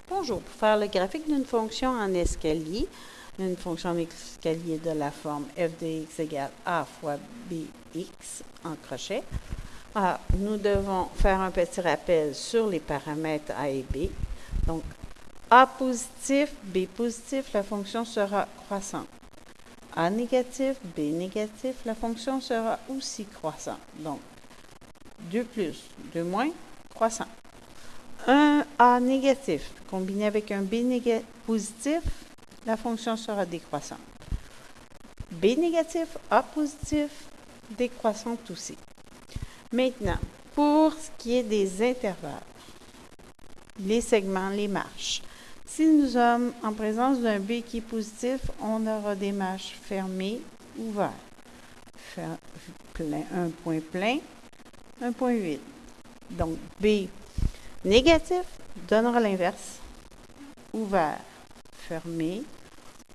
Bonjour, pour faire le graphique d'une fonction en escalier, une fonction en escalier de la forme f de x égale a fois bx en crochet, nous devons faire un petit rappel sur les paramètres a et b. Donc, a positif, b positif, la fonction sera croissante. A négatif, b négatif, la fonction sera aussi croissante. Donc, 2 plus, 2 moins, croissant. Un A négatif combiné avec un B positif, la fonction sera décroissante. B négatif, A positif, décroissante aussi. Maintenant, pour ce qui est des intervalles, les segments, les marches. Si nous sommes en présence d'un B qui est positif, on aura des marches fermées, ouvertes. Un point plein, un point vide. Donc, B négatif donnera l'inverse, ouvert, fermé,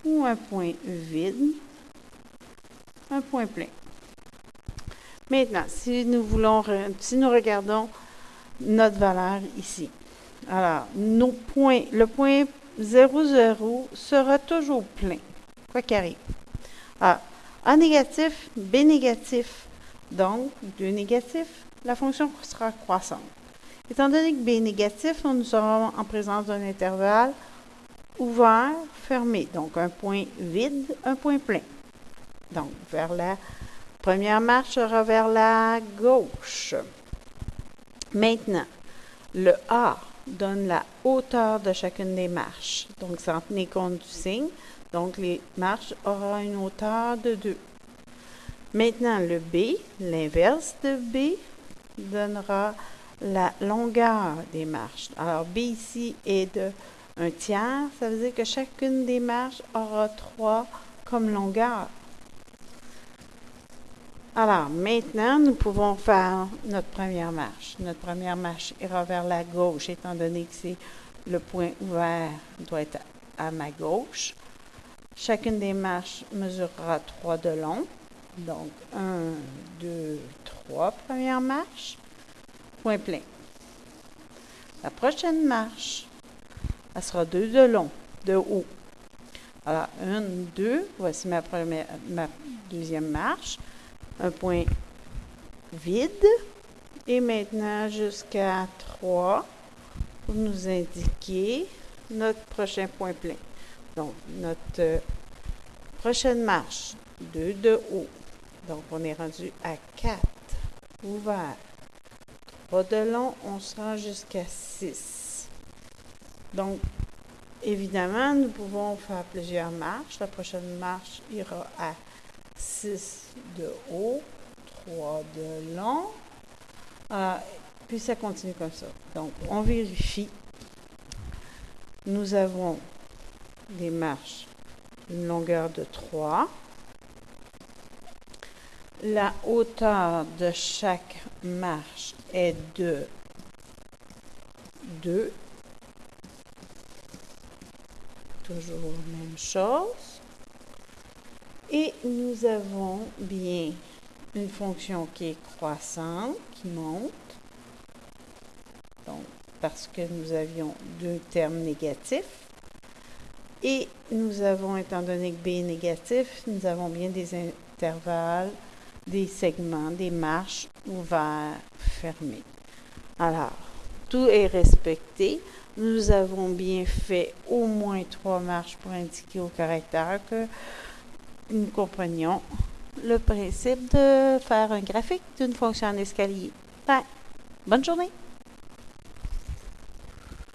ou un point vide, un point plein. Maintenant, si nous regardons notre valeur ici, alors, le point 0, 0 sera toujours plein, quoi qu'il arrive. A négatif, B négatif, donc 2 négatifs, la fonction sera croissante. Étant donné que B est négatif, nous serons en présence d'un intervalle ouvert, fermé. Donc, un point vide, un point plein. Donc, vers la première marche sera vers la gauche. Maintenant, le A donne la hauteur de chacune des marches. Donc, sans tenir compte du signe. Donc, les marches auront une hauteur de 2. Maintenant, le B, l'inverse de B, donnera la longueur des marches. Alors, B ici est de 1 tiers. Ça veut dire que chacune des marches aura 3 comme longueur. Alors, maintenant, nous pouvons faire notre première marche. Notre première marche ira vers la gauche, étant donné que c'est le point ouvert doit être à ma gauche. Chacune des marches mesurera 3 de long. Donc, 1, 2, 3, première marche. Point plein. La prochaine marche, elle sera 2 de long, de haut. Alors, 1, 2, voici ma deuxième marche. Un point vide. Et maintenant, jusqu'à 3, pour nous indiquer notre prochain point plein. Donc, notre prochaine marche, 2 de haut. Donc, on est rendu à 4, ouvert. 3 de long, on se rend jusqu'à 6. Donc, évidemment, nous pouvons faire plusieurs marches. La prochaine marche ira à 6 de haut, 3 de long. Puis ça continue comme ça. Donc, on vérifie. Nous avons des marches d'une longueur de 3. La hauteur de chaque marche est de 2. Toujours la même chose. Et nous avons bien une fonction qui est croissante, qui monte. Donc, parce que nous avions 2 termes négatifs. Et nous avons, étant donné que B est négatif, nous avons bien des intervalles, des segments, des marches ouverts, fermés. Alors, tout est respecté. Nous avons bien fait au moins 3 marches pour indiquer au caractère que nous comprenions le principe de faire un graphique d'une fonction en escalier. Bonne journée!